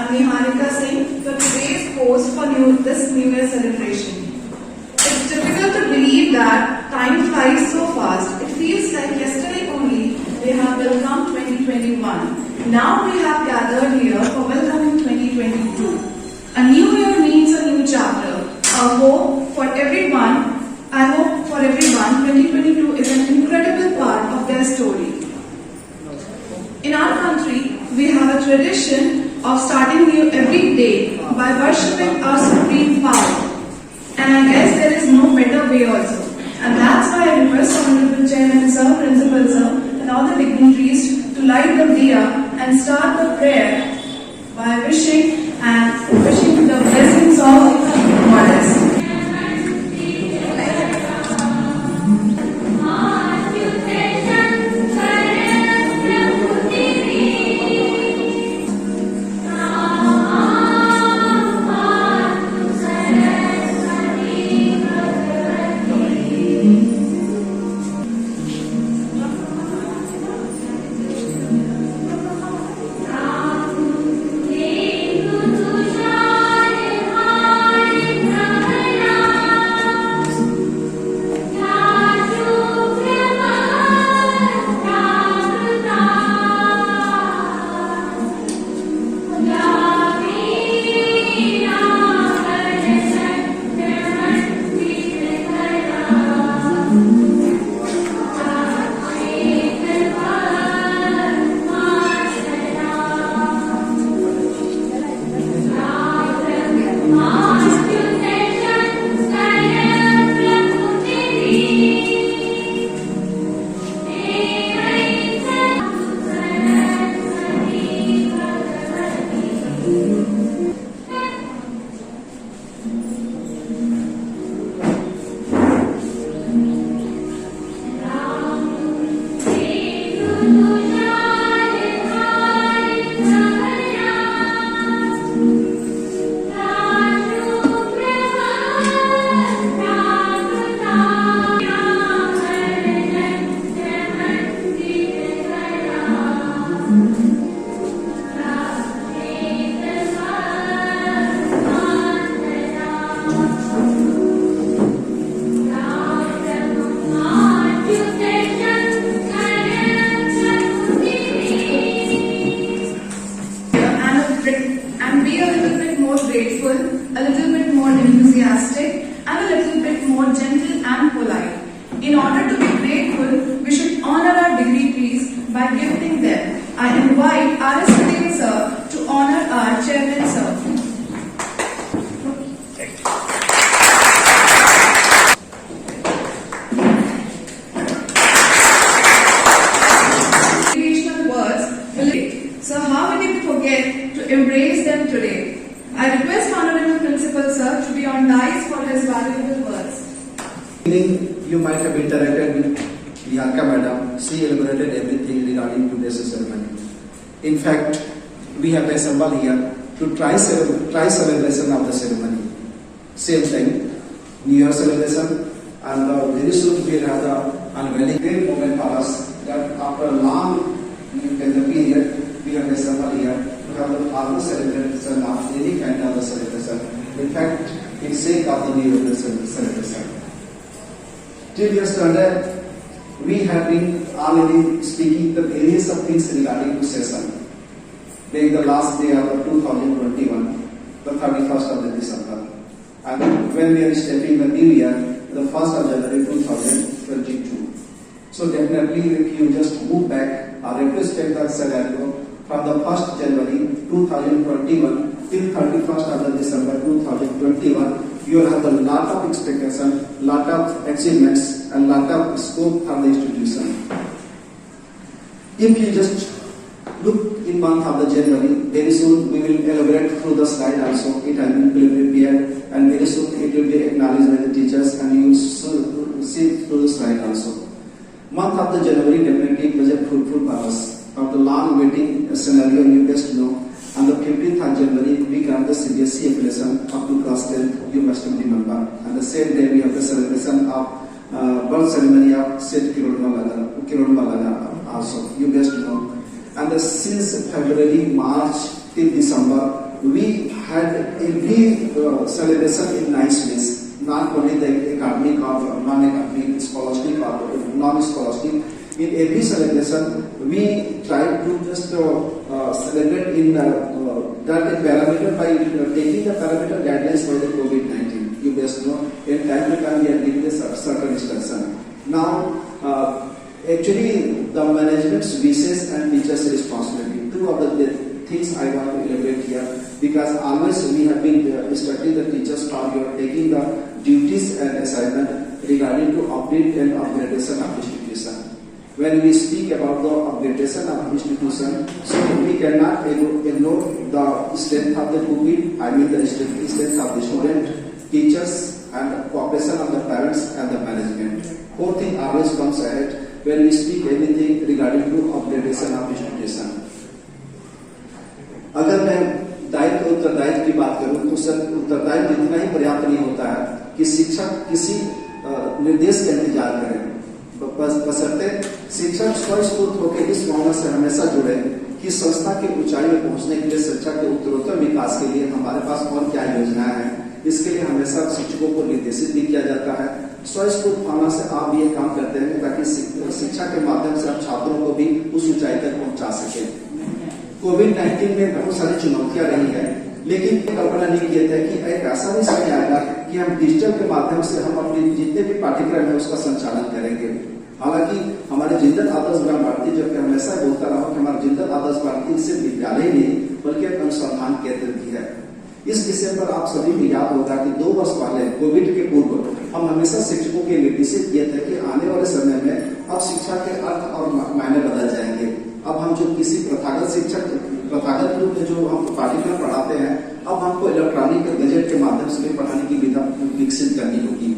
I'm Niharika Singh for today's post for this New Year celebration. It's difficult to believe that time flies so fast. It feels like yesterday only we have welcomed 2021. Now we have gathered here for welcoming 2022. A new year means a new chapter. A hope for everyone. I hope for everyone 2022 is an incredible part of their story. In our country, we have a tradition of starting new every day by worshipping our supreme power. And I guess there is no better way also. And that's why I request Honorable Chairman Sir, Principal Sir, and all the dignitaries to light the diya and start the prayer by wishing the blessings of Goddess. And be a little bit more grateful, a little bit more enthusiastic, and a little bit more gentle and polite. In order to be grateful, we should honor our dignitaries by gifting them. I invite R.S. Patel Sir to honor our Chairman Sir. So how we can forget to embrace them today? I request Honorable Principal Sir to be on dais for his valuable words. You might have interacted with Niharika Madam. She elaborated everything regarding today's ceremony. In fact, we have assembled here to try celebration of the ceremony. Same thing, New Year celebration, and very soon we have the unveiling. Great moment for us that after a long period, we have assembled here to have the farmer celebration of any kind of celebration. In fact, in sake of the New Year celebration. Till yesterday, we have been already speaking the various of things regarding to session. Being the last day of 2021, the 31st of December. And when we are stepping the new year, the 1st of January 2022. So definitely if you just move back or retrospect that scenario from the 1st January 2021 till 31st of December 2021, you will have a lot of expectation, lot of achievements, and lot of scope for the institution. If you just look in month of the January, very soon we will elaborate through the slide also. It has been prepared, and very soon it will be acknowledged by the teachers, and you will see through the slide also. Month of the January definitely was a fruitful for us. Of the long waiting scenario, you best know. On the 15th of January, we got the CBSE affiliation up to class 10, you must remember. And the same day, we have the celebration of birth ceremony of Saint Kirodmalaga also, you best know. And since February, March till December, we had every celebration in nice ways, not only the academic or non-academic, scholastic or non-scholastic. In every celebration, we tried to just celebrate in that parameter by taking the parameter guidelines for the COVID-19. You best know, in time to time we are giving a certain instruction. Now, actually, the management's wishes and teachers' responsibility. Two of the things I want to elaborate here, because always we have been instructing the teachers how you are taking the duties and assignment regarding to update and upgradation of institution. When we speak about the upgradation of institution, so we cannot ignore the strength of the pupil, I mean the strength of the student, teachers, and cooperation of the parents and the management. Fourth thing always comes ahead when we speak anything regarding to upgradation of institution. अगर मैं दायित्व उत्तरदायित्व की बात करूं तो sir उत्तरदायित्व इतना ही पर्याप्त नहीं होता है कि शिक्षक किसी निर्देश का इंतजार करें, बशर्ते शिक्षक स्वस्फूर्त होकर इस भावना से हमेशा जुड़े कि संस्था की ऊंचाई में पहुंचने के लिए शिक्षा के उत्तरोत्तर विकास के लिए हमारे पास और क्या योजनाएं हैं। इसके लिए हमेशा शिक्षकों को निर्देशित भी किया जाता है। स्वस्फूर्त भावना से आप ये काम करते हैं ताकि शिक्षा के माध्यम से आप छात्रों को भी उस ऊंचाई तक पहुंचा सके। कोविड-19 में बहुत सारी चुनौतियां रही है, लेकिन कल्पना नहीं किए थे कि एक ऐसा भी समय आएगा कि हम डिजिटल के माध्यम से हम अपने जितने भी पाठ्यक्रम है उसका संचालन करेंगे। हालांकि हमारे जिंदल आदर्श ग्राम भारती जो कि हमेशा बोलता रहा कि हमारे जिंदल आदर्श भारती सिर्फ विद्यालय नहीं बल्कि एक अनुसंधान केंद्र भी है। इस विषय पर आप सभी को याद होगा कि 2 वर्ष पहले कोविड के पूर्व हम हमेशा शिक्षकों के निर्देशित किए थे कि आने वाले समय में अब शिक्षा के अर्थ और मायने बदल जाएंगे। अब हम जो किसी प्रथागत रूप में जो हम पाठ्यक्रम पढ़ाते हैं, अब हमको इलेक्ट्रॉनिक गजेट के माध्यम से भी पढ़ाने की विधा विकसित करनी होगी।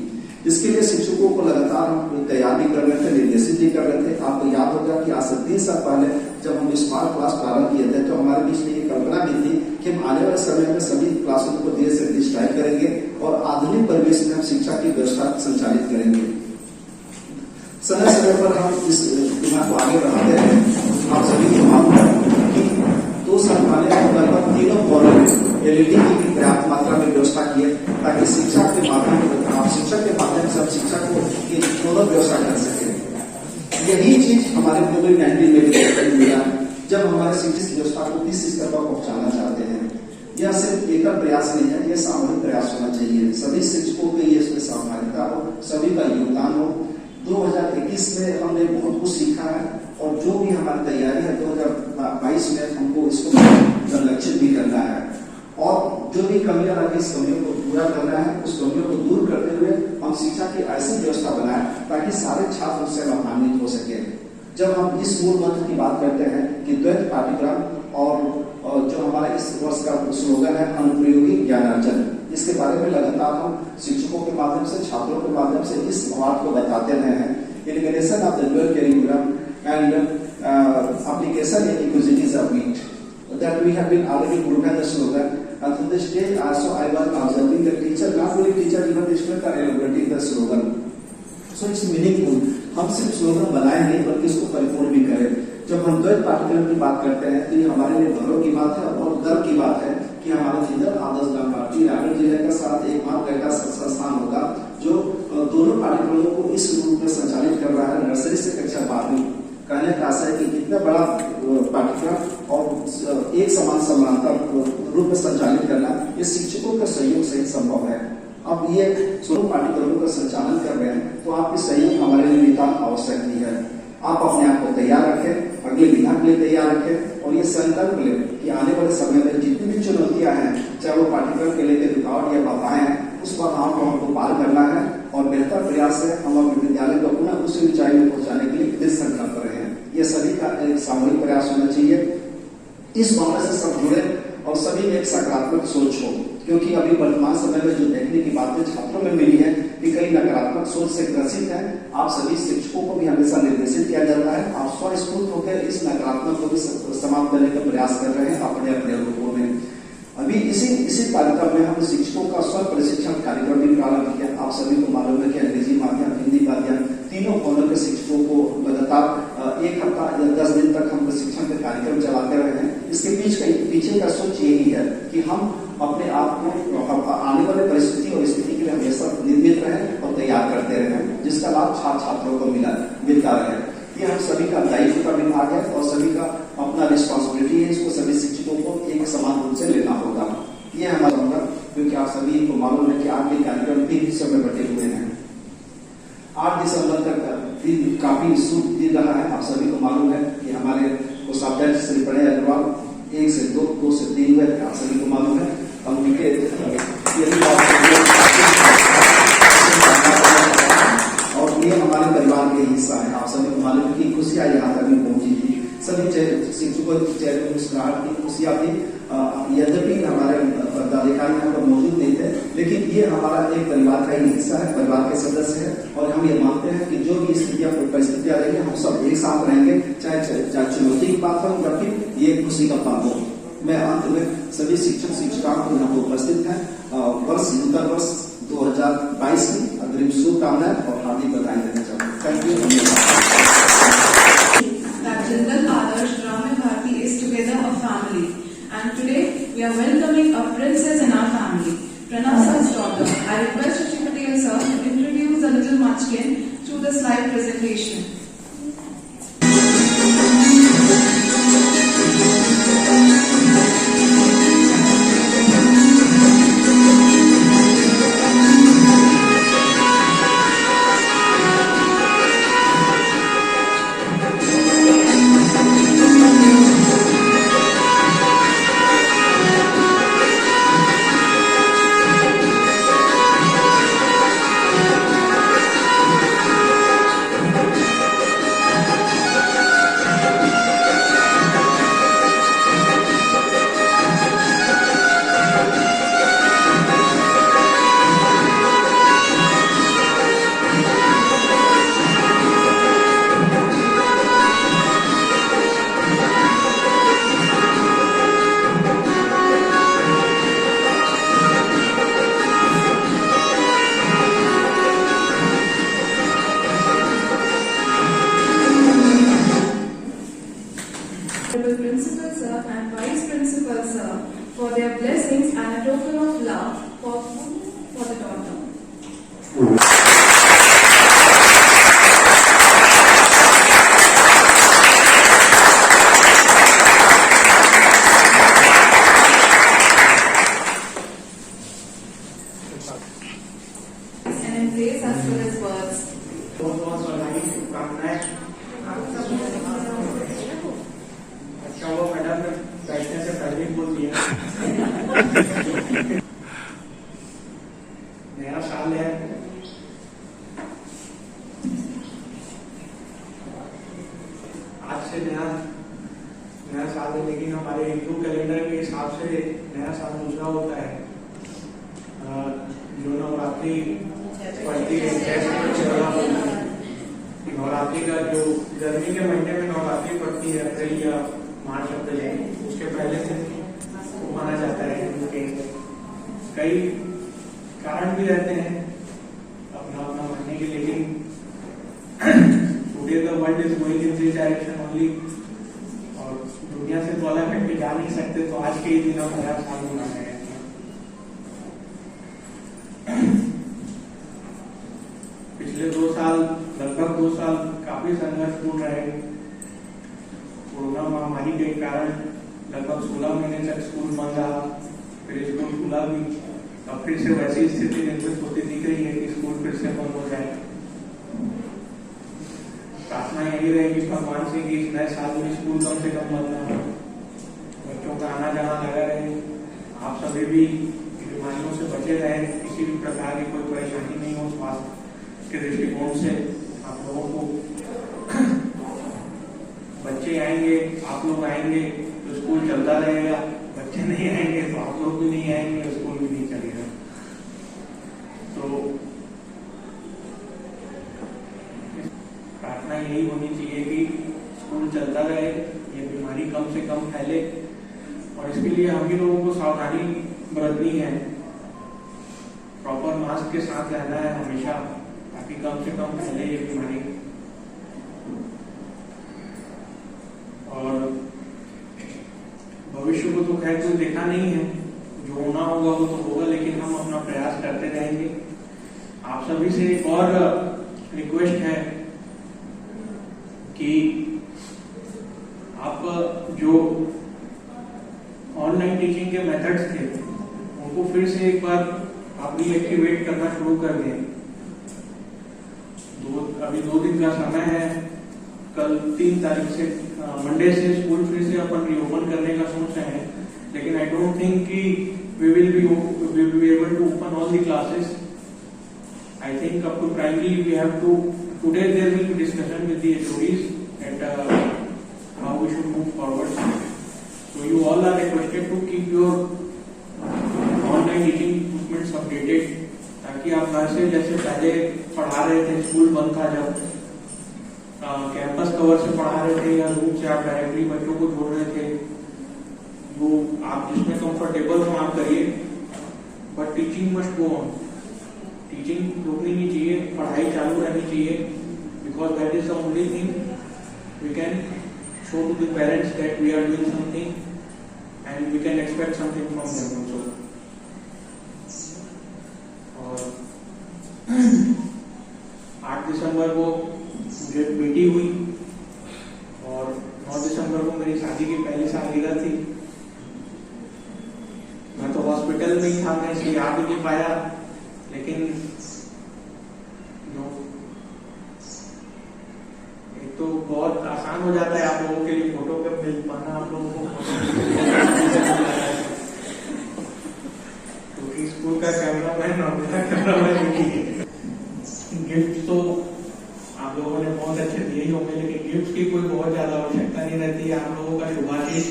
इसके लिए शिक्षकों को लगातार हम तैयार भी कर रहे थे, निर्देशित भी कर रहे थे। आपको याद होगा कि आज से 3 साल पहले जब हम स्मार्ट क्लास प्रारंभ किए थे तो हमारे बीच में ये कल्पना भी थी कि हम आने वाले समय में सभी क्लासरूम को धीरे से डिजिटाइज करेंगे और आधुनिक परिवेश में हम शिक्षा की व्यवस्था संचालित करेंगे। समय समय पर हम इस दिमाग को आगे बढ़ाते हैं। आप सभी को मालूम है कि 2 साल पहले हम लगभग 3 कॉलेज में LED की पर्याप्त मात्रा में व्यवस्था की है ताकि शिक्षा के माध्यम से हम शिक्षा को दोनों व्यवस्था कर सके। यही चीज हमारे कोविड-19 में भी मिला जब हमारे शिक्षा की व्यवस्था को 30 स्तर पर पहुंचाना चाहते हैं। यह सिर्फ एकल प्रयास नहीं है, यह सामूहिक प्रयास होना चाहिए। सभी शिक्षकों के ये इसमें सहभागिता हो, सभी का योगदान हो। 2021 में हमने बहुत कुछ सीखा है और जो भी हमारी तैयारी है 2022 में हमको इसको लक्षित भी करना है और जो भी कमियां लगी इस कमियों को पूरा करना है। उस कमियों को दूर करते हुए हम शिक्षा की ऐसी व्यवस्था बनाएं ताकि सारे छात्र उससे लाभान्वित हो सके। जब हम इस मूल मंत्र की बात करते हैं कि द्वैत पाठ्यक्रम और जो हमारा इस वर्ष का स्लोगन है अनुप्रयोगी ज्ञानार्जन, इसके बारे में लगातार हम शिक्षकों के माध्यम से, छात्रों के माध्यम से इस बात को बताते रहे हैं। Integration of the dual curriculum and application in equalities of meat that we have been already proven the slogan. And to the stage also I was observing the teacher, not only teacher, even the student are elaborating the slogan. So it's meaningful. हम सिर्फ slogan बनाए नहीं बल्कि इसको परिपूर्ण भी करें। जब हम द्वैत पाठ्यक्रम की बात करते हैं तो ये हमारे लिए गौरव की बात है और गर्व की बात है कि हमारा जिंदल आदर्श ग्राम भारती रायगढ़ जिले का साथ एकमात्र ऐसा संस्थान होगा जो दोनों पाठ्यक्रमों को इस रूप में संचालित कर रहा है, नर्सरी से कक्षा 12वीं। कहने का आशा है कि कितना बड़ा पाठ्यक्रम और एक समान समानांतर रूप में संचालित करना ये शिक्षकों के सहयोग से ही संभव है। अब ये दोनों पाठ्यक्रमों का संचालन कर रहे हैं तो आपकी सहयोग हमारे लिए नितांत आवश्यक भी है। आप अपने आप को तैयार रखें, अगले विधा के लिए तैयार रखें और ये संकल्प लें कि आने वाले समय में जितनी भी चुनौतियां हैं, चाहे वो पाठ्यक्रम के लेकर रुकावट या बाधाएं हैं, उस बाधाओं को हमको पार करना है और बेहतर प्रयास है हम अपने विद्यालय को पुनः उस ऊंचाई में पहुंचाने के लिए दृढ़ संकल्प रहे हैं। ये सभी का एक सामूहिक प्रयास होना चाहिए। इस मामले से सब जुड़े और सभी में एक सकारात्मक सोच हो, क्योंकि अभी वर्तमान समय में जो देखने की बातें छात्रों में मिली है कि कई नकारात्मक सोच से ग्रसित है। आप सभी शिक्षकों को भी हमेशा निर्देशित किया जाता है, आप स्वस्फूर्त होकर इस नकारात्मक को भी समाप्त करने का प्रयास कर रहे हैं अपने अपने रूपों में। अभी इसी कार्यक्रम में हम शिक्षकों का स्व प्रशिक्षण कार्यक्रम भी प्रारंभ किया। आप सभी को मालूम है कि अंग्रेजी माध्यम, हिंदी माध्यम तीनों कोनों के शिक्षकों को लगातार 1 हफ्ता या 10 दिन तक हम प्रशिक्षण के कार्यक्रम चलाते रहे हैं। इसके पीछे का सोच यही है कि हम समान रूप से लेना होगा। ये हमारा होगा, क्योंकि आप सभी को मालूम है कि आपके कार्यक्रम 3 हिस्सों में बटे हुए हैं। 8 दिसंबर तक दिन काफी शुभ दिन रहा है। आप सभी को मालूम है कि हमारे कोषाध्यक्ष श्री प्रणय अग्रवाल 1 से 2, 2 से 3 हुए थे, आप सभी को मालूम है। हम उनके और ये हमारे परिवार के हिस्सा है। आप सभी को मालूम है कि खुशियां यहाँ तक भी पहुंची थी। सभी शिक्षकों के चेहरे में मुस्कुराहट की खुशियां थी। यद्यपि हमारे पदाधिकारी यहाँ पर मौजूद नहीं थे, लेकिन ये हमारा एक परिवार का ही हिस्सा है, परिवार के सदस्य है। और हम ये मानते हैं कि जो भी स्थितियां परिस्थितियां रहेंगी, हम सब एक साथ रहेंगे, चाहे चुनौती की बात हो या फिर ये खुशी का बात हो। मैं अंत में सभी शिक्षक शिक्षिकाओं को यहाँ पर उपस्थित है नूतन वर्ष 2022 की अग्रिम शुभकामनाएं और हार्दिक बधाई देना चाहूँगा। Thank you. That Jindal Adarsh Gramya Bharati is together a family, and today we are welcoming a princess in our family, Pranav sir's daughter. I request Shashi Patel sir to introduce the little munchkin through the slide presentation. Principal sir and Vice Principal sir for their blessings and a token of love for the daughter. And in praise as well as words. बहुत बधाई शुभकामनाएं। अच्छा वो madam ने बैठने से पहले ही बोल दिया। नया साल है, आज से नया साल है, लेकिन हमारे हिंदू कैलेंडर के हिसाब से नया साल दूसरा होता है। जो नवरात्रि पड़ती है, नवरात्रि का जो गर्मी के महीने में नवरात्रि पड़ती है, अप्रैल या मार्च अप्रैल, उसके पहले से माना जाता है। उनके कई कारण भी रहते हैं अपना अपना मानने के, लेकिन today the world is going in this direction only, और दुनिया से तो अलग हट के जा नहीं सकते, तो आज के ही दिन हम नया साल मना रहे हैं। पिछले 2 साल, लगभग 2 साल काफी संघर्षपूर्ण रहे। कोरोना महामारी के कारण लगभग 16 महीने तक स्कूल बंद रहा, फिर स्कूल खुला भी, अब फिर से वैसी स्थिति निर्मित होती दिख रही है कि स्कूल फिर से बंद हो जाए। प्रार्थना यही रहेगी भगवान से कि इस नए साल में स्कूल कम से कम बंद ना हो, बच्चों का आना जाना लगा रहे, आप सभी भी बीमारियों से बचे रहे, किसी भी प्रकार की कोई परेशानी नहीं हो स्वास्थ्य के दृष्टिकोण से। आप लोगों को बच्चे आएंगे, आप लोग आएंगे तो स्कूल चलता रहेगा, बच्चे नहीं आएंगे तो आप लोग भी नहीं आएंगे, स्कूल भी नहीं चलेगा। तो प्रार्थना यही होनी चाहिए कि स्कूल चलता रहे, ये बीमारी कम से कम फैले, और इसके लिए हम ही लोगों को सावधानी बरतनी है। प्रॉपर मास्क के साथ रहना है हमेशा, ताकि कम से कम फैले ये बीमारी। और भविष्य को तो खैर कोई देखा नहीं है, जो होना होगा वो तो होगा, लेकिन हम अपना प्रयास करते रहेंगे। आप सभी से एक और रिक्वेस्ट है कि आप जो ऑनलाइन टीचिंग के मेथड्स थे उनको फिर से एक बार आप रीएक्टिवेट करना शुरू कर दें। अभी 2 दिन का समय है, कल 3 तारीख से मंडे से स्कूल फिर से अपन रीओपन करने का सोच रहे हैं, लेकिन आई डोंट थिंक कि we will be able to open all the classes. I think up to primary we have to, today there will be discussion with the HODs and how we should move forward. So you all are requested to keep your online teaching equipments updated, ताकि आप घर से जैसे पहले पढ़ा रहे थे, school बंद था जब कैंपस कवर से पढ़ा रहे थे या रूम से आप डायरेक्टली बच्चों को जोड़ रहे थे, वो आप जिसमें कंफर्टेबल हो आप करिए, but teaching must go on. Teaching रुकनी नहीं चाहिए, पढ़ाई चालू रहनी चाहिए, because that is the only thing we can show to the parents that we are doing something and we can expect something from them also. और 8 दिसंबर को मुझे बेटी हुई और 9 दिसंबर को मेरी शादी की पहली सालगिरह थी। मैं तो हॉस्पिटल में ही था, मैं इसलिए आ भी नहीं पाया, लेकिन एक तो बहुत आसान हो जाता है आप लोगों के लिए फोटो पे मिल पाना, आप लोगों को क्योंकि स्कूल का कैमरामैन और मेरा कैमरामैन गिफ्ट तो आप लोगों ने बहुत अच्छे दिए ही होंगे, लेकिन गिफ्ट की कोई बहुत ज्यादा आवश्यकता नहीं रहती। आप लोगों का शुभाशीष,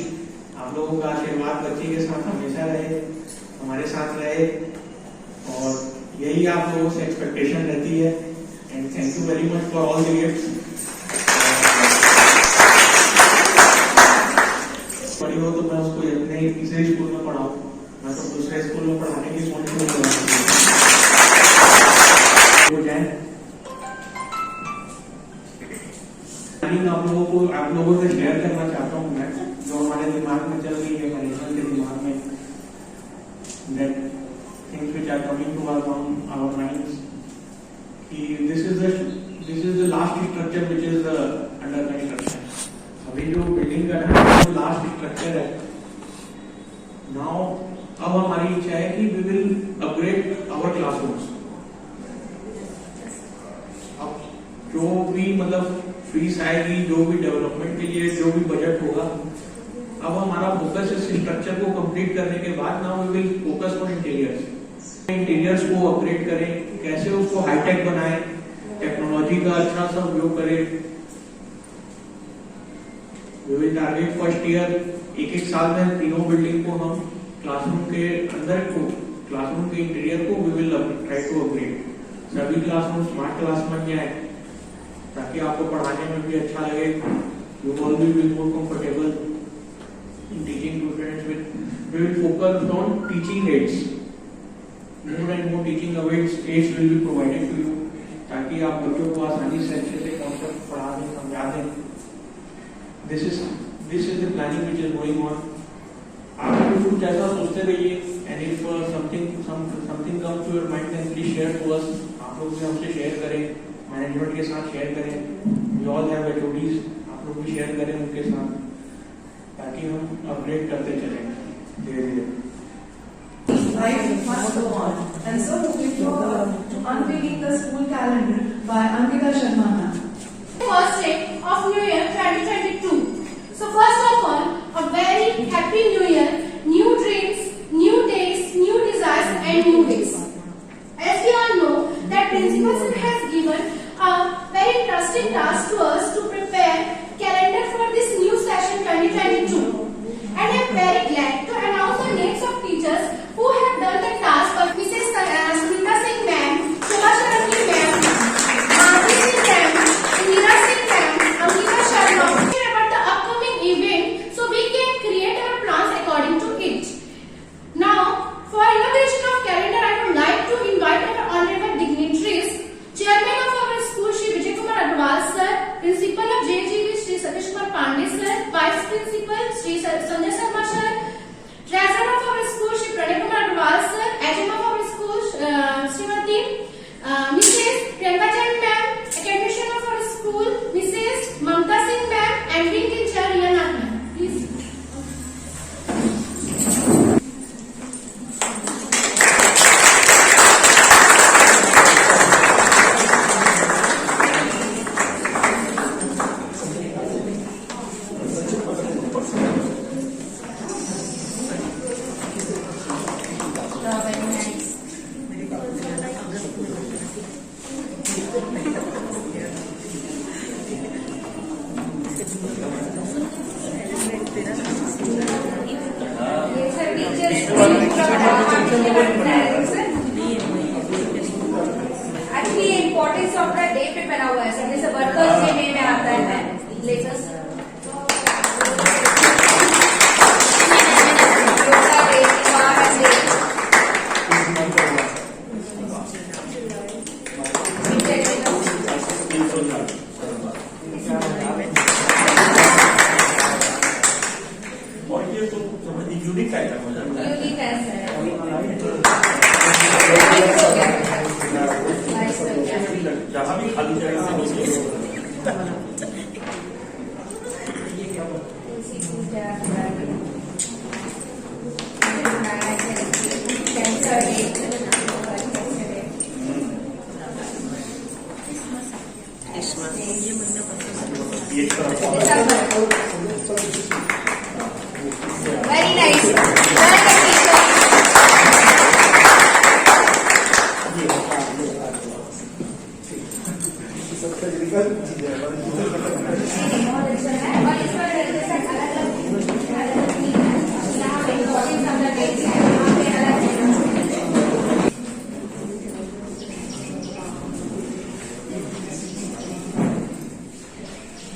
आप लोगों का आशीर्वाद बच्ची के साथ हमेशा रहे, हमारे साथ रहे, और यही आप लोगों से एक्सपेक्टेशन रहती है। And thank you very much for all the gifts. बड़ी हो तो मैं उसको अपने तीसरे स्कूल में पढ़ाऊं, मैं तो दूसरे स्कूल में पढ़ाने की सोच हो जाए। आप लोगों से शेयर करना चाहता हूँ मैं, जो हमारे दिमाग में चल रही है, मैनेजमेंट के दिमाग में, that things which are coming to our minds, कि this is the last structure which is under construction. अभी जो बिल्डिंग का है वो लास्ट स्ट्रक्चर है। Now अब हमारी इच्छा है कि we will upgrade our classrooms। अब जो भी मतलब फीस आएगी, जो भी डेवलपमेंट के लिए जो भी बजट होगा, अब हमारा फोकस इस स्ट्रक्चर को कंप्लीट करने के बाद now we will focus on interiors को अपग्रेड करें, कैसे उसको हाईटेक बनाएं, टेक्नोलॉजी का अच्छा सा उपयोग करें। We will target first year, एक साल में तीनों बिल्डिंग को हम क्लासरूम के अंदर को, क्लासरूम के इंटीरियर को we will try to upgrade. सभी क्लासरूम स्मार्ट क्लास बन जाए ताकि आपको पढ़ाने में भी अच्छा लगे, you all will be more comfortable in teaching to students. We will focus on teaching aids. More and more teaching aids will be provided to you, ताकि आप बच्चों को आसानी से अच्छे से कॉन्सेप्ट पढ़ा दें, समझा दें। This is the planning which is going on. आप कुछ ऐसा सोचते रहिए, and if something comes to your mind, then please share to us. आप लोग भी हमसे शेयर करें, मैनेजमेंट के साथ शेयर करें, we all have HODs, आप लोग भी शेयर करें उनके साथ, ताकि हम अपडेट करते चलें धीरे धीरे। Life must go on, and so before unveiling the school calendar by Ankita Sharma ma'am. First day of New Year 2022. So first of all, a very happy New Year, new dreams, new days, new desires, and new ways. As we all know, that principal sir has given a very interesting task to us to prepare calendar for this new session 2022. And I am very glad to announce the names of teachers who have done the task of Mrs. Smita Singh ma'am, Shobha Sharma ma'am, Madhuri Singh ma'am, Indira Singh ma'am, Amrita Sharma. About the upcoming event, so we can create our plans according to it. Now, for inauguration of calendar, I would like to invite our honorable dignitaries, Chairman of our school, Shri Vijay Kumar Agrawal sir, Principal of JGV, Shri Satish Kumar Pandey sir, Vice Principal, Shri Sanjay Sharma sir, Treasurer of our school, Shri Pranay Kumar Agrawal sir, HM of our school, Srimati Mrs. Priyanka Chand ma'am, Academician of our school, Mrs. Mamta Singh ma'am, and Wing Teacher Riya Nath ma'am. Please. Actually importance of the day पे बना हुआ है sir, जैसे workers day में आता है latest और ये तो यूनिक आइटम हो जाता है। यूनिक है सर। जहाँ भी खाली जगह से ये very nice.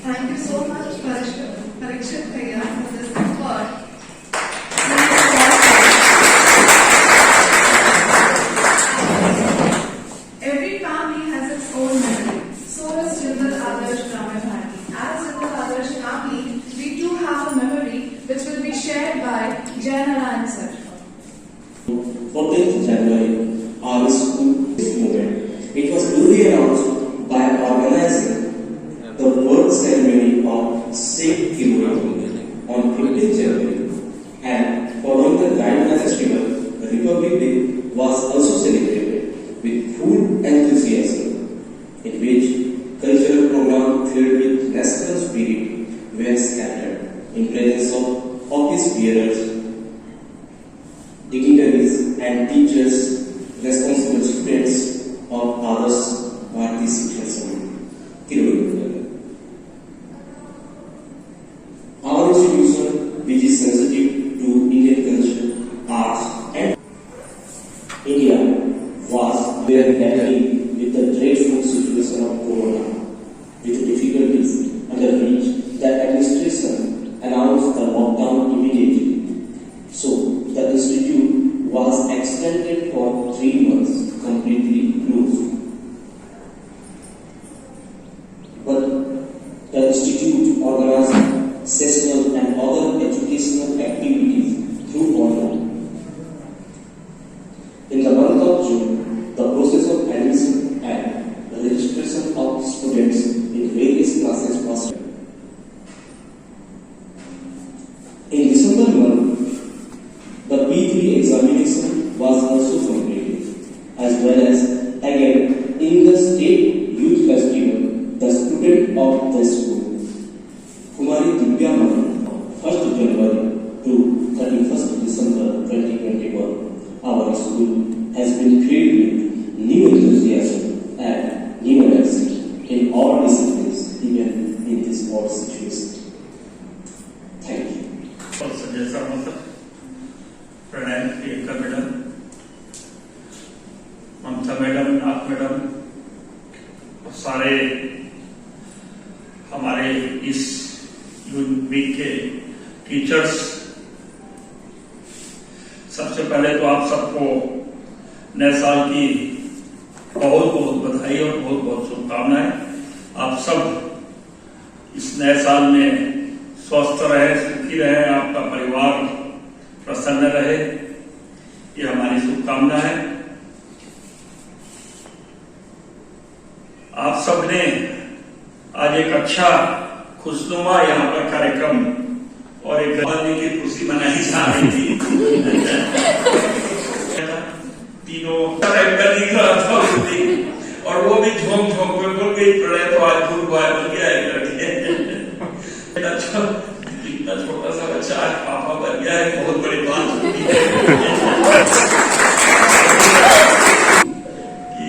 Thank you so much, Parikshit Bhaiya, for this effort. Every family has its own memory. So does Jindal Adarsh Grama Bharati. As Jindal Adarsh family, we too have a memory which will be shared by Jayanarayan sir. For 10th January, our school movement. It was duly announced by organizing the birth ceremony of Sheikh Kirui on 15th January, and following the Gandhi festival, the Republic Day was also celebrated with full enthusiasm, in which cultural programs filled with national spirit were scattered in presence of office bearers, dignitaries and teachers, responsible students of Adarsh Bharati Shiksha Samit, Kirui. Our institution, which is sensitive to Indian culture, arts and India, was very happy with the dreadful situation of Corona, with difficulties under which the administration announced the lockdown immediately. So, the institute was extended for 3 months, completely closed. But the institute organized sessional and other educational activities through online. In the month of June, the process of admission and the registration of students in various classes was started. In December month, the P3 examination was also completed, as well as again in the state youth festival, the student of the school, Kumari Divya Mani, 1st January to 31st December 2021, our school has been filled with new enthusiasm and new energy in all disciplines, even in this war situation. Thank you. और Sanjay Sharma sir, Pranay Priyanka madam, ममता madam, नाथ madam, और सारे हमारे इस week के teachers, सबसे पहले तो आप सबको नए साल की बहुत बहुत बधाई और बहुत बहुत शुभकामनाएं। आप सब इस नए साल में स्वस्थ रहे, सुखी रहे, आपका परिवार प्रसन्न रहे, ये हमारी शुभकामना है। आप सबने आज एक अच्छा खुशनुमा यहाँ पर कार्यक्रम और एक दिवाली की खुशी मनाई जा रही थी। तीनों टाइप का दिख रहा था उस दिन, और वो भी झोंक झोंक में बोल गई प्रणय तो आज दूर बॉय बन गया है करके। इतना छोटा सा बच्चा आज पापा बन गया है, बहुत बड़ी बात होती है। कि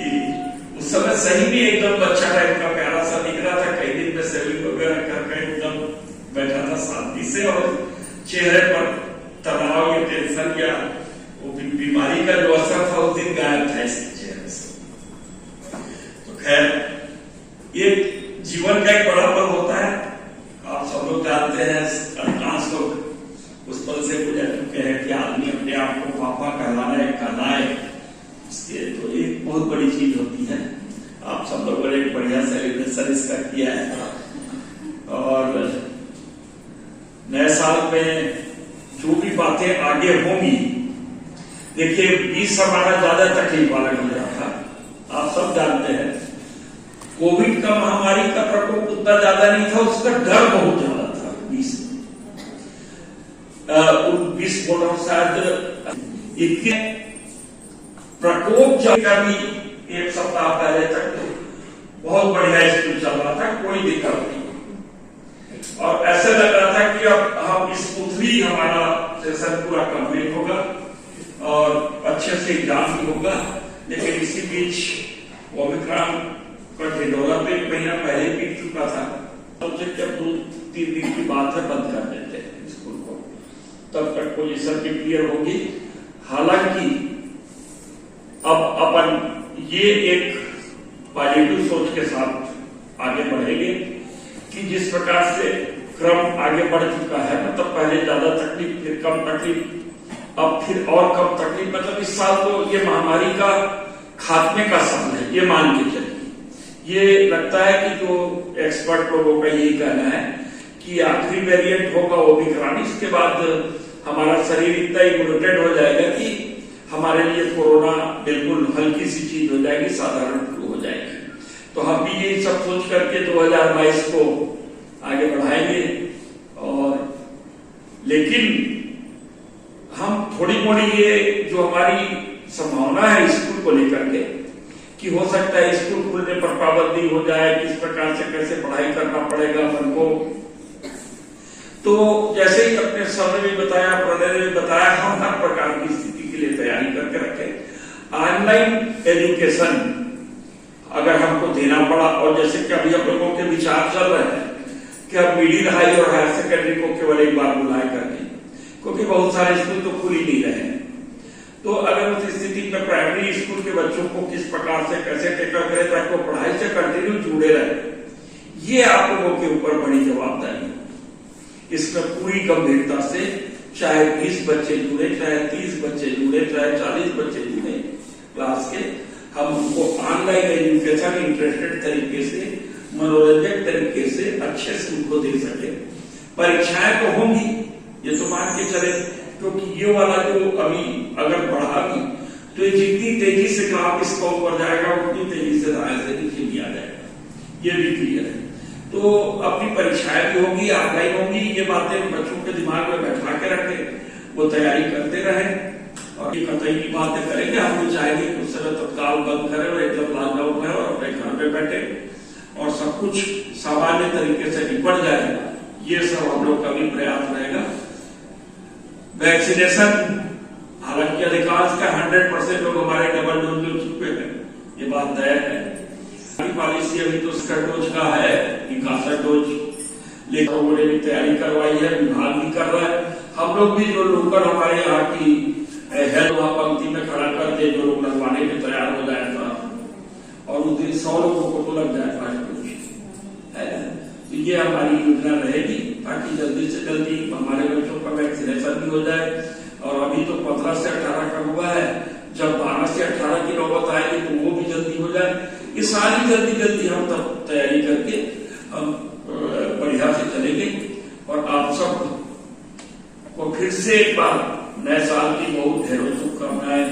उस समय सही भी एकदम बच्चा टाइप का प्यारा सा दिख रहा था, कई दिन में सेविंग वगैरह करके एकदम बैठा था शांति से, और चेहरे पर तनाव या टेंशन या वो बीमारी का जो बहुत बड़ी चीज होती है। आप सब लोगों ने एक बढ़िया सेलिब्रेशन इसका किया है और नए साल में जो भी बातें आगे होंगी, देखिए 20 हमारा ज्यादा तकलीफ वाला गुजरा था, आप सब जानते हैं। कोविड का महामारी का प्रकोप उतना ज्यादा नहीं था, उसका डर बहुत ज्यादा था। 20 बोल रहा हूं शायद 21 प्रकोप का भी एक सप्ताह पहले तक तो बहुत बढ़िया स्कूल चल रहा था, कोई दिक्कत नहीं। और ऐसे लग रहा था कि अब हम स्मूथली हमारा सेशन पूरा कंप्लीट होगा और अच्छे से एग्जाम भी होगा। लेकिन इसी बीच ओमिक्रॉन का ढिंढोरा पे एक महीना पहले पीट चुका था, तो जब 2-3 दिन की बात है बंद कर देते हैं स्कूल को, तब तक पोजीशन भी क्लियर होगी। हालांकि अब अपन ये एक पॉजिटिव सोच के साथ आगे बढ़ेंगे कि जिस प्रकार से क्रम आगे बढ़ चुका है, मतलब पहले ज्यादा तकलीफ, फिर कम तकलीफ, अब फिर और कम तकलीफ, मतलब इस साल तो ये महामारी का खात्मे का साल है, ये मान के चलिए। ये लगता है कि जो एक्सपर्ट लोगों का यही कहना है कि आखिरी वेरिएंट होगा ओमिक्रॉन, इसके बाद हमारा शरीर इतना इम्यूनेटेड हो जाएगा कि हमारे लिए कोरोना बिल्कुल हल्की सी चीज हो जाएगी, साधारण फ्लू हो जाएगी। तो हम भी यही सब सोच करके 2022 को आगे बढ़ाएंगे। और लेकिन हम थोड़ी मोड़ी ये जो हमारी संभावना है स्कूल को लेकर के कि हो सकता है स्कूल खुलने पर पाबंदी हो जाए, किस प्रकार से कैसे पढ़ाई करना पड़ेगा मन को, तो जैसे ही अपने सर ने भी बताया, प्रणय ने भी बताया, हम हर प्रकार की स्थिति के लिए तैयारी करके रखें। ऑनलाइन एजुकेशन अगर हमको देना पड़ा, और जैसे कि अभी हम लोगों के विचार चल रहे हैं कि अब मिडिल हाई और हायर सेकेंडरी को केवल एक बार बुलाए करके, क्योंकि बहुत सारे स्कूल तो खुल ही नहीं रहे हैं, तो अगर उस स्थिति में प्राइमरी स्कूल के बच्चों को किस प्रकार से कैसे टेकअप करें ताकि वो पढ़ाई से कंटिन्यू जुड़े रहे, ये आप लोगों के ऊपर बड़ी जवाबदारी है। इसमें पूरी गंभीरता से, चाहे 20 बच्चे जुड़े, चाहे 30 बच्चे जुड़े, चाहे 40 बच्चे जुड़े क्लास के, हम उनको ऑनलाइन एजुकेशन इंटरेस्टेड तरीके से, मनोरंजक तरीके से अच्छे से उनको दे सके। परीक्षाएं तो होंगी, ये तो मान के चले, क्योंकि ये वाला जो अभी अगर बढ़ा भी तो ये जितनी तेजी से ग्राफ इसका ऊपर जाएगा उतनी तेजी से दाएं से नीचे भी आ जाएगा, ये भी क्लियर है। तो अपनी परीक्षाएं भी होंगी, ऑफलाइन होंगी, ये बातें बच्चों के दिमाग में बैठा के रखें, वो तैयारी करते रहें और ये कतई की बातें करेंगे। हम भी चाहेंगे कि उस समय तत्काल बंद करें और एकदम लॉकडाउन करें और अपने घर में बैठे और सब कुछ सामान्य तरीके से निपट जाए, ये सब हम लोग का भी प्रयास रहेगा। वैक्सीनेशन, हालांकि अधिकांश का 100% लोग हमारे डबल डोज ले चुके हैं, ये बात तय है। पॉलिसी अभी तो 60 डोज का है, 61 डोज, लेकिन लोगों ने भी तैयारी करवाई है, विभाग भी कर रहा है। हम लोग भी जो लोकल हमारे यहाँ की हेल्थ वहां पंक्ति में खड़ा करके जो लोग लगवाने में तैयार हो जाएगा और उस दिन 100 लोगों को तो लग जाए 5 डोज, तो ये हमारी योजना रहेगी ताकि जल्दी से जल्दी हमारे बच्चों का वैक्सीनेशन भी हो जाए। और अभी तो 15 से 18 का हुआ है, जब 12 से 18 की नौबत आएगी तो वो भी जल्दी हो जाए। ये सारी जल्दी हम तब तैयारी करके हम बढ़िया से चलेंगे। और आप सब को फिर से एक बार नए साल की बहुत ढेरों शुभकामनाएं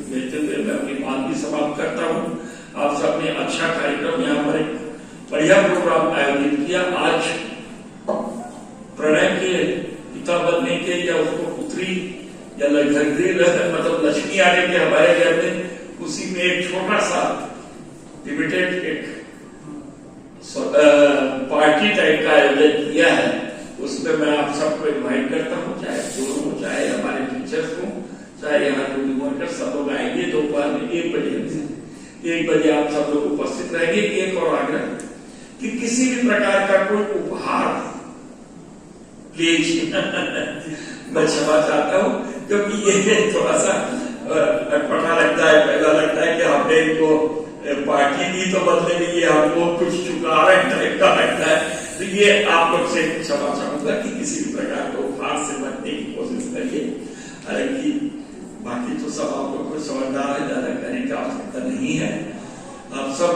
देते हुए मैं अपनी बात भी समाप्त करता हूँ। आप सबने अच्छा कार्यक्रम यहाँ पर एक बढ़िया प्रोग्राम आयोजित किया। आज प्रणय के पिता बनने के या उसको पुत्री या मतलब लक्ष्मी आने के हमारे घर में, उसी में एक छोटा सा लिमिटेड एक पार्टी टाइप का आयोजन किया है। उसमें मैं आप सबको इन्वाइट करता हूँ, चाहे स्टूडेंट हो, चाहे हमारे टीचर्स हो, चाहे यहाँ जो वर्कर सब लोग आएंगे। दोपहर में 1 बजे आप सब लोग उपस्थित रहेंगे। एक और आग्रह कि किसी भी प्रकार का कोई उपहार प्लीज मैं क्षमा चाहता हूँ, क्योंकि ये थोड़ा सा अटपटा लगता है, पहला लगता है कि हमने इनको पार्टी दी तो बदले में ये हमको कुछ चुका रहे टाइप का लगता है। तो ये आप लोग से क्षमा चाहूंगा कि किसी भी प्रकार के उपहार से बचने की कोशिश करिए। हालांकि बाकी तो सब आप लोग को समझदार है, ज्यादा कहने की आवश्यकता नहीं है। आप सब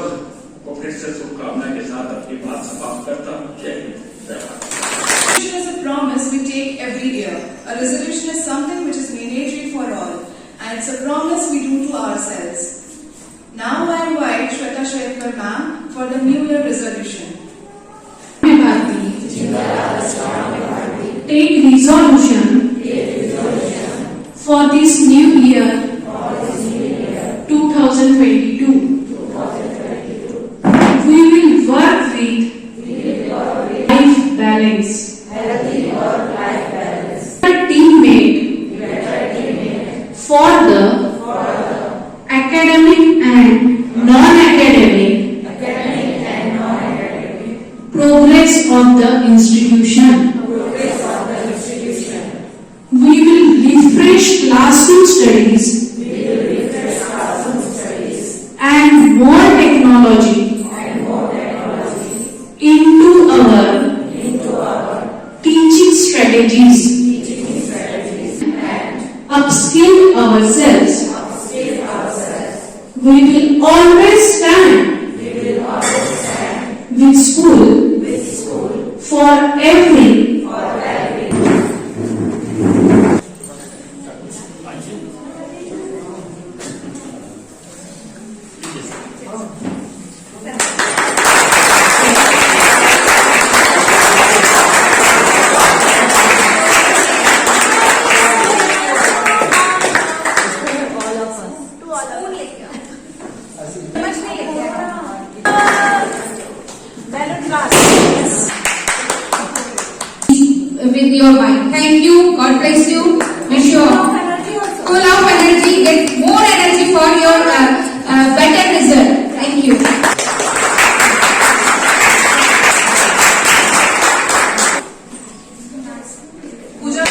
को फिर से शुभकामना के साथ अपनी बात समाप्त करता हूँ। जय हिंद, जय Bharat. Resolution is a promise we take every year. A resolution is something which is mandatory for all, and it's a promise we do to ourselves. Now I invite Shweta Shretkar ma'am for the New Year resolution. Take resolution for this new year 2022. We will work with life balance. A teammate for the academic and non-academic progress of the institution. We will refresh classroom studies and more technology into our teaching strategies, upskill ourselves. We will always stand with school for every with your mind. Thank you. God bless you. Wish you full of energy. Get more energy for your better result. Thank you. Puja.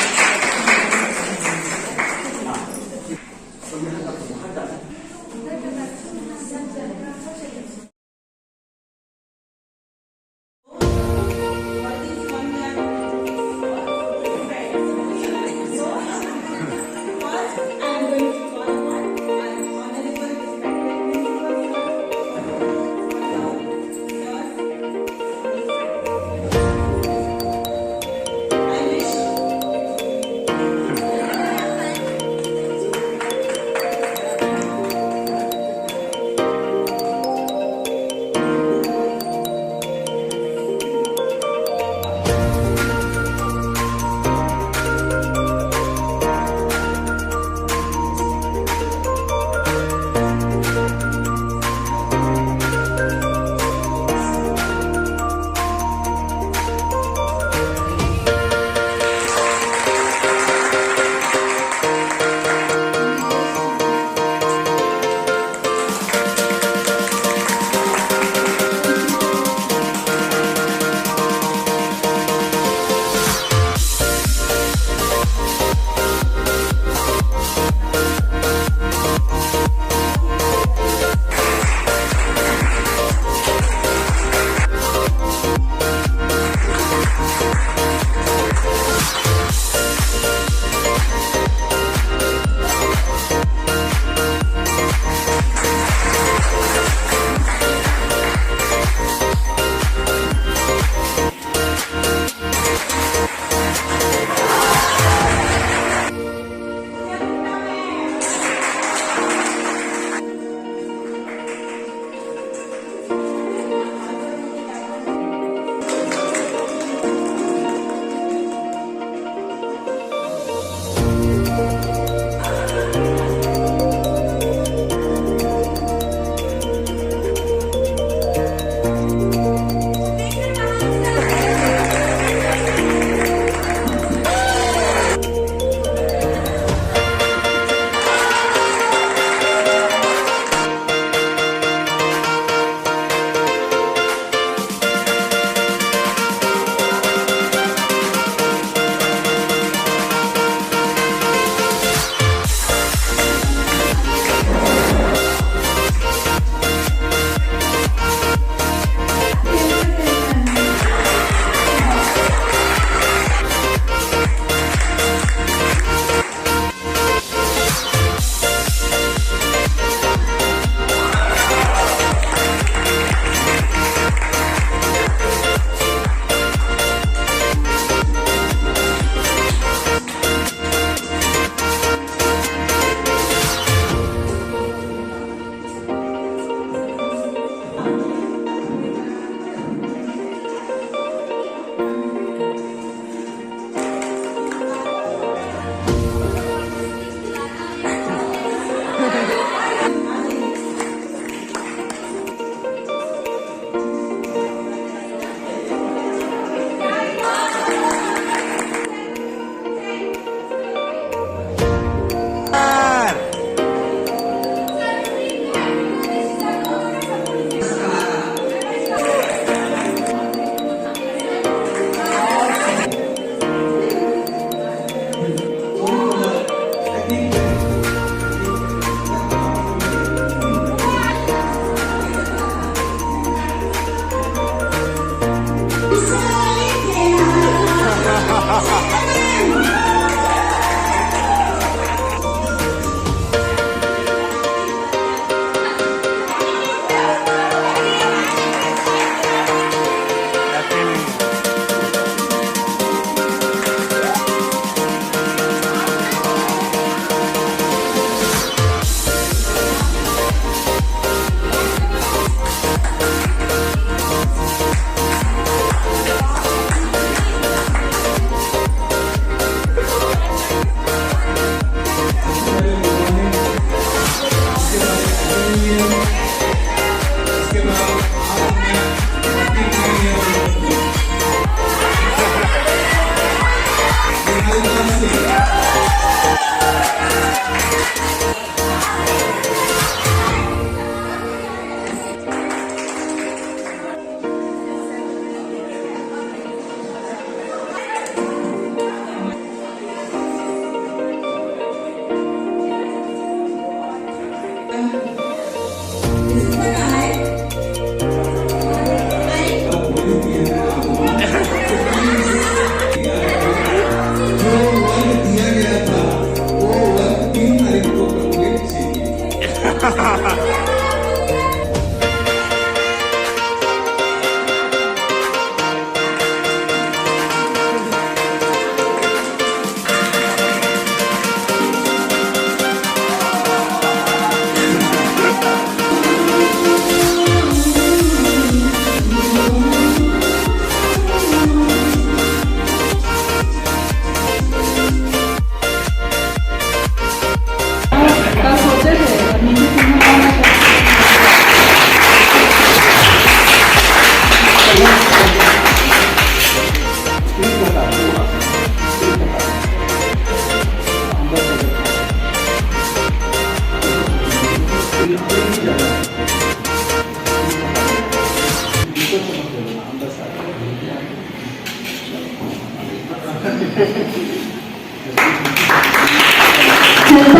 चलता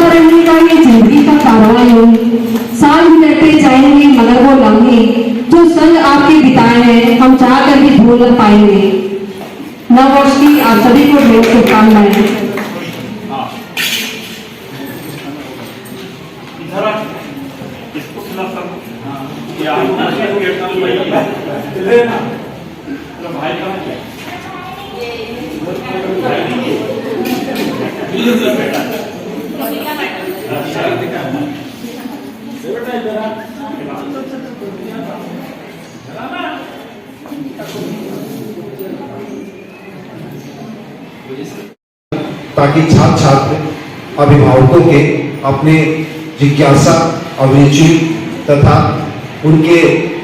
रहने का ये जिंदगी का कारवां, साल गुजरते जाएंगे मगर वो लम्हे जो संग आपके बिताए हैं हम चाह कर भी भूल न पाएंगे। नव वर्ष की आप सभी को ढेर शुभकामनाएं। ताकि छात्र छात्र अभिभावकों के अपने जिज्ञासा अभिरुचि तथा उनके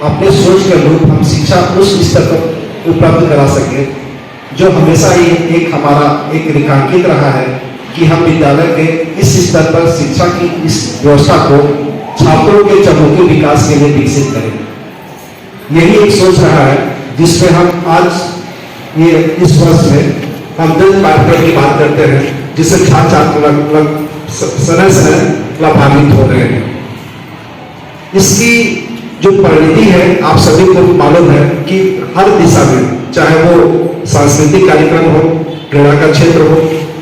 अपने सोच के अनुरूप हम शिक्षा उस स्तर पर उपलब्ध करा सके जो हमेशा ही एक हमारा एक रेखांकित रहा है कि हम विद्यालय के इस स्तर पर शिक्षा की इस व्यवस्था को छात्रों के चहुमुखी विकास के लिए विकसित करें। यही एक सोच रहा है जिसमें हम आज ये इस वर्ष में हम 10 पाठ्यक्रम की बात करते हैं जिससे छात्र छात्र लगभग समय लाभान्वित हो रहे हैं। इसकी जो परिणति है आप सभी को मालूम है कि हर दिशा में चाहे वो सांस्कृतिक कार्यक्रम हो, क्रीड़ा का क्षेत्र हो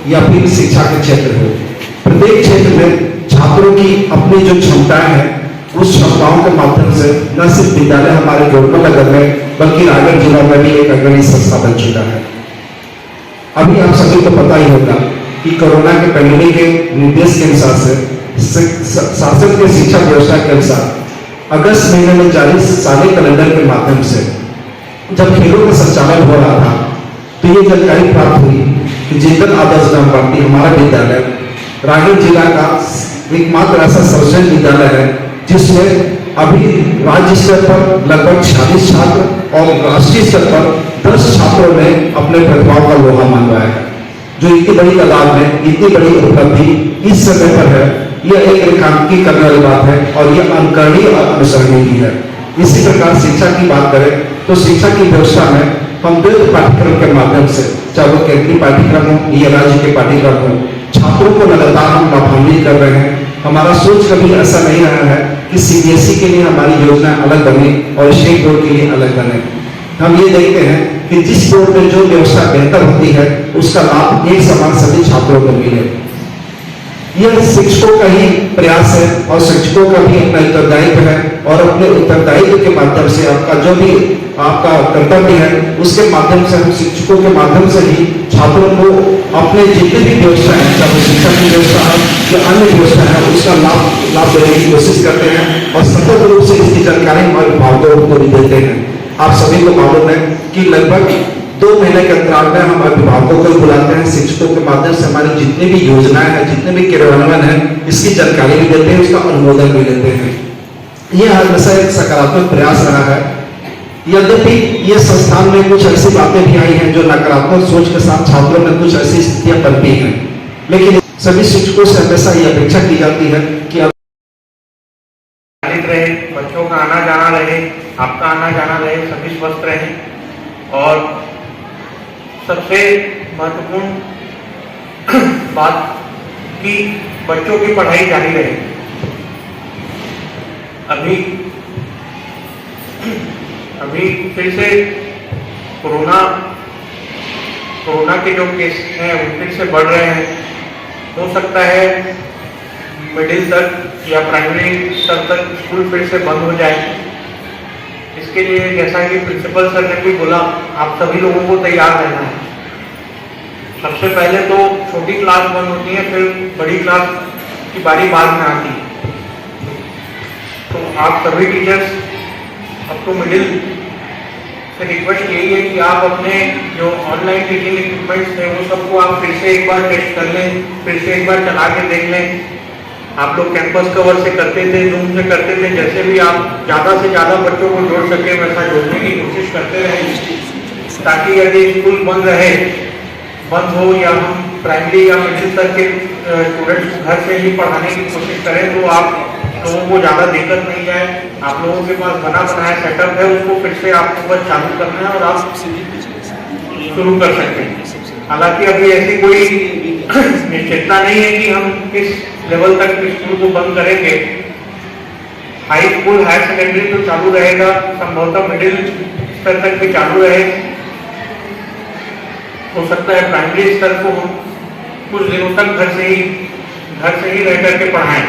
या फिर शिक्षा के क्षेत्र हो, प्रत्येक क्षेत्र में छात्रों की अपनी जो क्षमताएं हैं उस क्षमताओं के माध्यम से न सिर्फ विद्यालय हमारे जोड़कर नगर में बल्कि रायगढ़ जिला में भी एक अग्रणी संस्था बन चुका है। अभी आप सभी को पता ही होगा कि कोरोना के पैंडेमिक के निर्देश के अनुसार से शासन के शिक्षा व्यवस्था के अनुसार अगस्त महीने में जारी साले कैलेंडर के माध्यम से जब खेलों का संचालन हो रहा था तो ये जानकारी प्राप्त हुई कि जिंदल आदर्श ग्राम पार्टी हमारा विद्यालय रायगढ़ जिला का एकमात्र ऐसा सर्वश्रेष्ठ विद्यालय है जिसमें अभी राज्य स्तर पर लगभग 46 छात्र और राष्ट्रीय स्तर पर 10 छात्रों ने अपने प्रतिभाव का लोहा मनवाया है। जो इतनी बड़ी तादाद में इतनी बड़ी उपलब्धि इस समय पर है, यह एक रेखांकित करने वाली बात है और यह अनुकरणीय और अनुसरणीय भी है। इसी प्रकार शिक्षा की बात करें तो शिक्षा की व्यवस्था में हम विविध पाठ्यक्रम के माध्यम से चाहे वो केंद्रीय पाठ्यक्रम हो या राज्य के पाठ्यक्रम हो, छात्रों को लगातार हम लाभान्वित कर रहे हैं। हमारा सोच कभी ऐसा नहीं रहा है कि सीबीएसई के लिए हमारी योजना अलग बने और स्टेट बोर्ड के लिए अलग बने। हम ये देखते हैं कि जिस बोर्ड में जो व्यवस्था बेहतर होती है उसका लाभ एक समान सभी छात्रों को मिले। यह शिक्षकों का ही प्रयास है और शिक्षकों का भी अपना उत्तरदायित्व है और अपने उत्तरदायित्व के माध्यम से आपका जो भी आपका कर्तव्य है उसके माध्यम से हम शिक्षकों के माध्यम से ही छात्रों को अपने जितने भी व्यवस्था है चाहे शिक्षा की व्यवस्था है या अन्य व्यवस्था है उसका लाभ देने की कोशिश करते हैं और सतत रूप से इसकी जानकारी हमारे अभिभावकों को भी देते हैं। आप सभी को मालूम है कि लगभग 2 महीने के अंतराल में हम अभिभावकों को बुलाते हैं, शिक्षकों के माध्यम से हमारी जितनी भी योजनाएं हैं जितने भी क्रियान्वयन है इसकी जानकारी भी देते हैं, उसका अनुमोदन भी लेते हैं। यह हमेशा एक सकारात्मक प्रयास रहा है। यद्यपि ये संस्थान में कुछ ऐसी बातें भी आई हैं जो नकारात्मक सोच के साथ छात्रों में कुछ ऐसी स्थितियां पनपी हैं, लेकिन सभी शिक्षकों से हमेशा ये अपेक्षा की जाती है कि आप रहे, बच्चों का आना जाना रहे, आपका आना जाना रहे, सभी स्वस्थ रहे और सबसे महत्वपूर्ण बात कि बच्चों की पढ़ाई जारी रहे। अभी फिर से कोरोना के जो केस हैं वो फिर से बढ़ रहे हैं। हो सकता है मिडिल तक या प्राइमरी स्तर तक स्कूल फिर से बंद हो जाए। इसके लिए जैसा कि प्रिंसिपल सर ने भी बोला, आप सभी लोगों को तैयार रहना है। सबसे पहले तो छोटी क्लास बंद होती है, फिर बड़ी क्लास की बारी बाद में आती है। तो आप सभी टीचर्स अब तो मिडिल से रिक्वेस्ट यही है कि आप अपने जो ऑनलाइन टीचिंग इक्विपमेंट्स है वो सबको आप फिर से एक बार टेस्ट कर लें, फिर से एक बार चला के देख लें। आप लोग कैंपस कवर से करते थे, जूम से करते थे, जैसे भी आप ज़्यादा से ज़्यादा बच्चों को जोड़ सके वैसा जोड़ने की कोशिश करते रहें, ताकि यदि स्कूल बंद हो या हम प्राइमरी या मिडिल तक के स्टूडेंट्स घर से ही पढ़ाने की कोशिश करें तो आप लोगों को ज़्यादा दिक्कत नहीं जाए। आप लोगों के पास बना बनाया सेटअप है, उसको फिर से आपको बस चालू करना है और आप शुरू कर सकते हैं। हालांकि अभी ऐसी कोई निश्चितता नहीं है कि हम किस लेवल तक स्कूल को बंद करेंगे। हाई स्कूल हायर सेकेंडरी तो चालू रहेगा, संभवतः मिडिल स्तर तक भी चालू रहे। हो सकता है प्राइमरी स्तर को हम कुछ दिनों तक घर से ही रह करके पढ़ाएं।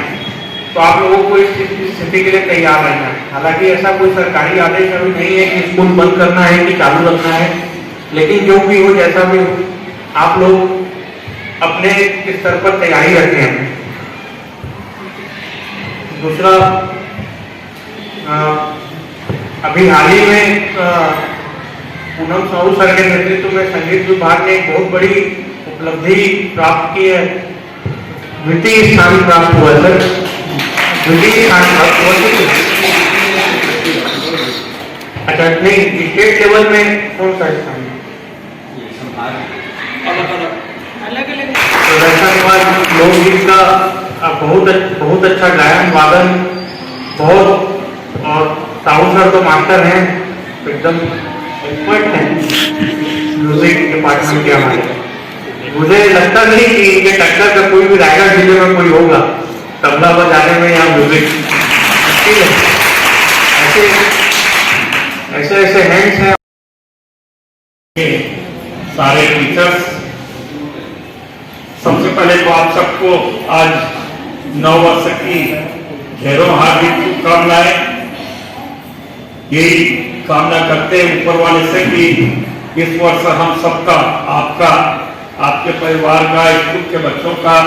तो आप लोगों को इस स्थिति के लिए तैयार रहना है। हालांकि ऐसा कोई सरकारी आदेश अभी नहीं है कि स्कूल बंद करना है कि चालू रखना है, लेकिन जो भी हो जैसा भी हो आप लोग अपने स्तर पर तैयारी रखें। दूसरा, अभी हाल ही में पूनम साहू सर के नेतृत्व में संगीत विभाग ने एक बहुत बड़ी उपलब्धि प्राप्त की है। द्वितीय स्थान प्राप्त हुआ सर, द्वितीय स्थान प्राप्त हुआ। अच्छा, नहीं स्टेट लेवल में कौन सा स्थान? प्रदर्शन लोकगीत का बहुत अच्छा गायन वादन बहुत, और साहू सर तो मास्टर हैं, एकदम एक्सपर्ट हैं म्यूजिक डिपार्टमेंट के हमारे। मुझे लगता नहीं कि इनके टक्कर का कोई भी रायगढ़ जिले में कोई होगा तबला बजाने में या म्यूजिक। ठीक है, ऐसे हैंड्स हैं सारे टीचर्स। सबसे पहले तो आप सबको आज नव वर्ष की ढेरों हार्दिक शुभकामनाएं। यही कामना करते हैं ऊपर वाले से कि इस वर्ष हम सबका, आपका, आपके परिवार का, स्कूल के बच्चों का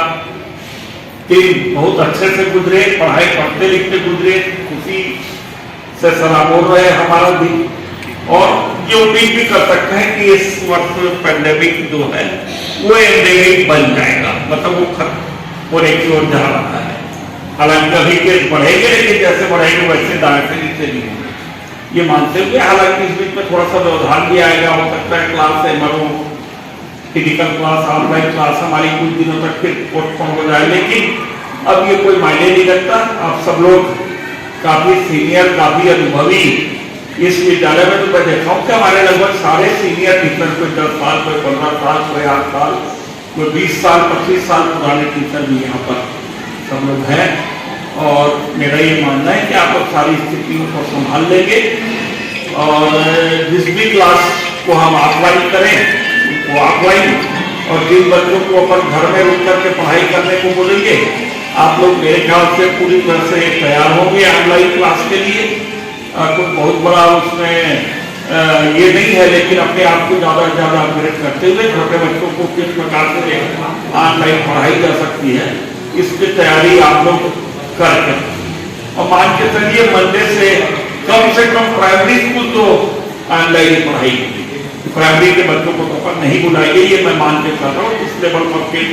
दिन बहुत अच्छे से गुजरे, पढ़ाई पढ़ते लिखते गुजरे, खुशी से सराबोर रहे हमारा दिन। और ये उम्मीद भी कर सकते हैं कि इस वर्ष पेंडेमिक जो है वो एंडेमिक बन जाएगा, मतलब वो खत्म होने की ओर जा रहा है। हालांकि अभी केस बढ़ेंगे, लेकिन जैसे बढ़ेंगे वैसे दायरे से नीचे नहीं होंगे, ये मानते हुए। हालांकि इस बीच में थोड़ा सा व्यवधान भी आएगा, हो सकता है class MRO, physical class, online class हमारी कुछ दिनों तक फिर पोस्टपोन हो जाए, लेकिन अब ये कोई मायने नहीं रखता। आप सब लोग काफी सीनियर, काफी अनुभवी इस विद्यालय में, तो मैं देखा हूँ कि हमारे लगभग सारे सीनियर टीचर, कोई 10 साल, कोई 15 साल, कोई 8 साल, कोई 20 साल, 25 साल पुराने टीचर भी यहाँ पर सब लोग हैं। और मेरा ये मानना है कि आप लोग सारी स्थितियों को संभाल लेंगे, और जिस भी क्लास को हम ऑफलाइन करें वो ऑफलाइन, और जिन बच्चों को अपन घर में रुक करके पढ़ाई करने को बोलेंगे, आप लोग मेरे ख्याल से पूरी तरह से तैयार होंगे ऑनलाइन क्लास के लिए। कुछ बहुत बड़ा उसमें ये नहीं है, लेकिन अपने आप को ज़्यादा से ज़्यादा अपग्रेड करते हुए छोटे बच्चों को किस प्रकार से ऑनलाइन पढ़ाई जा सकती है, इसकी तैयारी आप लोग करके, और मान के चलिए मंडे से कम प्राइमरी स्कूल तो ऑनलाइन ही पढ़ाई होगी। प्राइमरी के बच्चों को तो अपन नहीं बुलाएंगे, ये मैं मान के चल रहा हूँ। इस लेवल पर खेल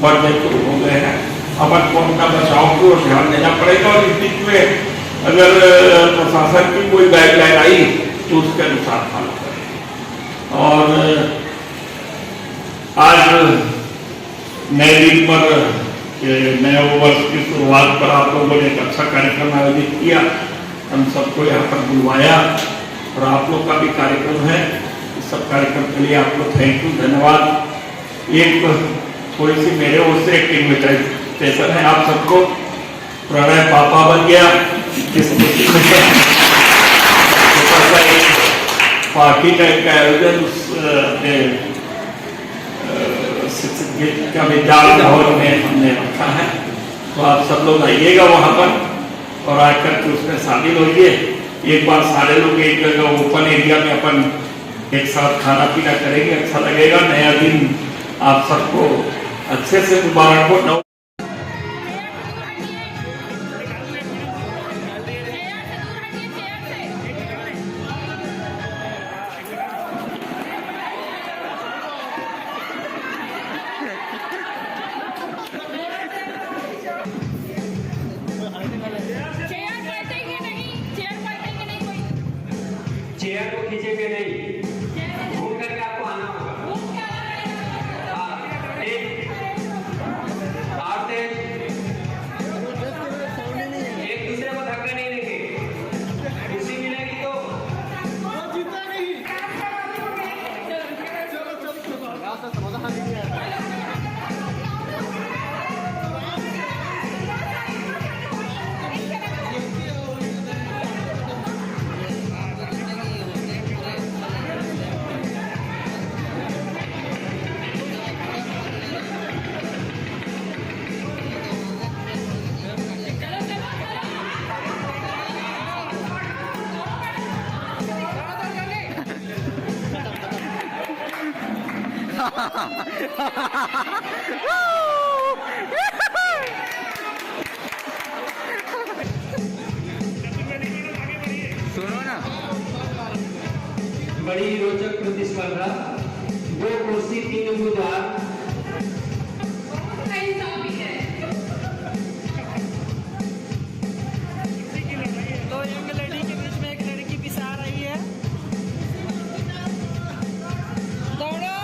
बढ़ने शुरू हो गए हैं, अपन को अपना बचाव को ध्यान देना पड़ेगा। और इस बीच में अगर प्रशासन की कोई गाइडलाइन आई तो उसके अनुसार फॉलो करें। और आज नए दिन पर, नए वर्ष की शुरुआत पर आप लोगों ने एक अच्छा कार्यक्रम आयोजित किया, हम सबको यहाँ पर बुलवाया, और आप लोग का भी कार्यक्रम है। इस सब कार्यक्रम के लिए आप लोग थैंक यू, धन्यवाद। एक थोड़ी सी मेरे ओर से एक इन्विटेशन है आप सबको। प्रणय पापा बन गया, इस पार्टी का आयोजन का विद्यालय भवन में हमने रखा है, तो आप सब लोग आइएगा वहाँ पर और आकर के उसमें शामिल होइए। एक बार सारे लोग एक जगह ओपन एरिया में अपन एक साथ खाना पीना करेंगे, अच्छा लगेगा। नया दिन आप सबको अच्छे से मुबारक हो। चेयर को खींचेंगे नहीं, घूम करके आपको आना होगा। हाँ, एक आप एक दूसरे को धक्का नहीं देंगे, खुशी मिलेगी तो बड़ी रोचक प्रतिस्पर्धा, 2 कुर्सी 3 उम्मीदवार। दो यंग लेडी के बीच में एक लड़की पिसा रही है। दौड़ो।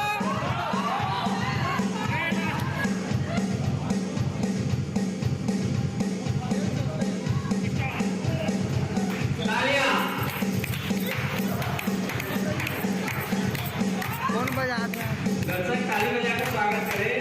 कौन बजाते हैं? दर्शक ताली बजाकर स्वागत करें।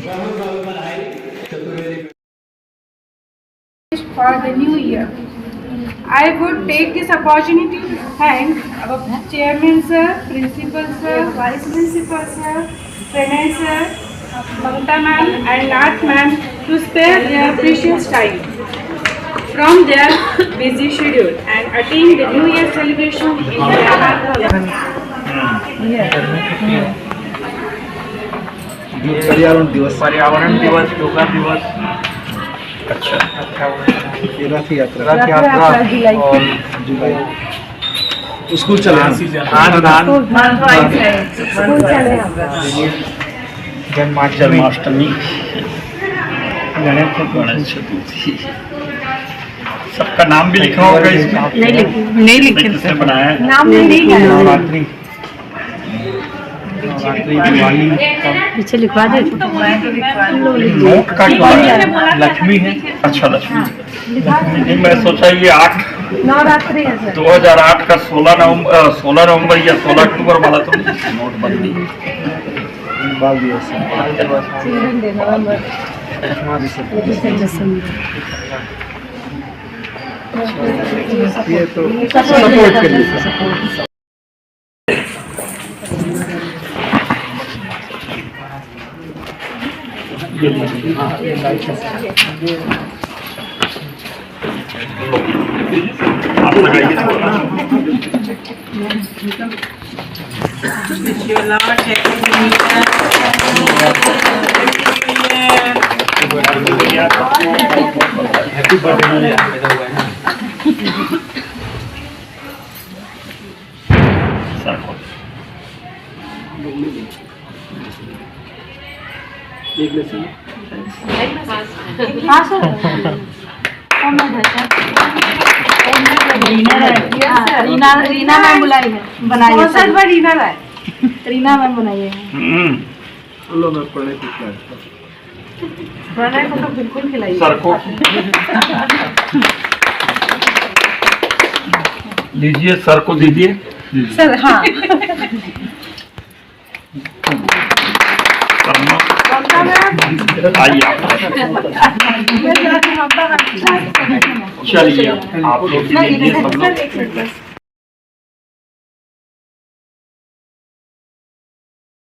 बहुत बहुत बधाई Chaturvedi. For the new year, I would take this opportunity to thank our chairman sir, principal sir, vice principal sir, Pranay sir, Mamta ma'am and Nath ma'am to spare their precious time from their busy schedule and attend the New Year celebration in पर्यावरण दिवस, योगा दिवस, अच्छा, रथ यात्रा और जुलाई school चले जन्माष्टमी, गणेश चतुर्थी, सबका नाम भी लिखा होगा इसमें? नहीं लिखे, किसने बनाया है? नाम नहीं नवरात्रि, दिवाली, पीछे लिखवा दे। नोट का क्या है? लक्ष्मी है। अच्छा, लक्ष्मी नहीं, मैं सोचा ये 8 नवरात्रि है सर। 2008 का 16 नवंबर या 16 अक्टूबर वाला तो नोटबंदी, बाल दिवस नवंबर ये तो सपोर्ट करिए। आप लगाइए। Happy birthday. हाँ सर। रीना मैम बुलाई है, बनाइए सर। रीना मैम बनाई है। प्रणय को तो बिल्कुल खिलाइए सर को लीजिए, सर को दीजिए। सर हाँ आइए चलिए, आप लोग लीजिए सब लोग।